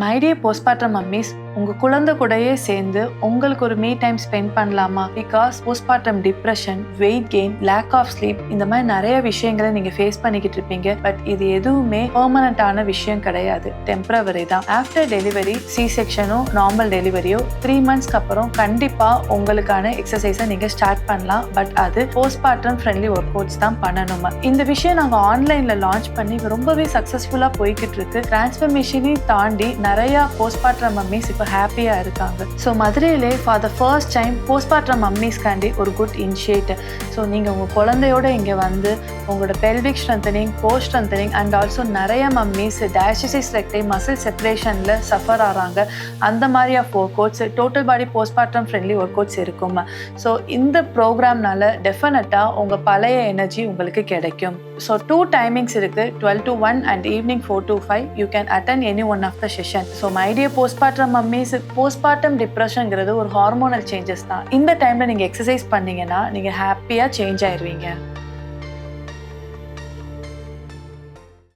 My dear postpartum mummy's, உங்கள் குழந்தை கூடயே சேர்ந்து உங்களுக்கு ஒரு மீ டைம் ஸ்பெண்ட் பண்ணலாமா? Because postpartum depression, weight gain, lack of sleep, இந்த மாதிரி நிறைய விஷயங்களை நீங்கள் ஃபேஸ் பண்ணிக்கிட்டு இருப்பீங்க. பட் இது எதுவுமே பெர்மனண்டான விஷயம் கிடையாது, டெம்பரவரி தான். ஆஃப்டர் டெலிவரி, சி செக்ஷனோ நார்மல் டெலிவரியோ 3 monthsக்கு அப்புறம் கண்டிப்பாக உங்களுக்கான எக்ஸசைஸை நீங்கள் ஸ்டார்ட் பண்ணலாம். பட் அது போஸ்ட்மார்ட்டம் ஃப்ரெண்ட்லி ஒர்க் அவுட்ஸ் தான் பண்ணணுமா. இந்த விஷயம் நாங்கள் ஆன்லைனில் லான்ச் பண்ணி ரொம்பவே சக்ஸஸ்ஃபுல்லாக போய்கிட்டு இருக்கு. டிரான்ஸ்ஃபர்மேஷனையும் தாண்டி நிறையா போஸ்ட்மார்ட்டம் மம்மிஸ் இப்போ ஹாப்பியாக இருக்காங்க. ஸோ மதுரையிலே for the first time postpartum மம்மிஸ்காண்டி ஒரு குட் இனிஷியேட்டிவ். ஸோ நீங்கள் உங்கள் குழந்தையோட இங்கே வந்து உங்களோட pelvic strengthening, core strengthening and also நிறைய மம்மிஸ் டயாலிசிஸ் ரெக்டை மசில் செப்பரேஷனில் சஃபர் ஆகிறாங்க. அந்த மாதிரி ஒர்க் அவுட்ஸ், டோட்டல் பாடி போஸ்ட்மார்ட்டம் ஃப்ரெண்ட்லி ஒர்க் அவுட்ஸ் இருக்கும். ஸோ இந்த ப்ரோக்ராம்னால டெஃபினட்டாக உங்கள் பழைய எனர்ஜி உங்களுக்கு கிடைக்கும். ஸோ 2 timings இருக்குது, 12 to 1 and evening 4 to 5. You can attend any one of the session. So my dear postpartum mummies, postpartum டிப்ரெஷன்ங்கிறது ஒரு ஹார்மோனல் சேஞ்சஸ் தான். இந்த டைமில் நீங்கள் எக்ஸசைஸ் பண்ணீங்கன்னா நீங்கள் ஹாப்பியாக சேஞ்ச் ஆயிடுவீங்க.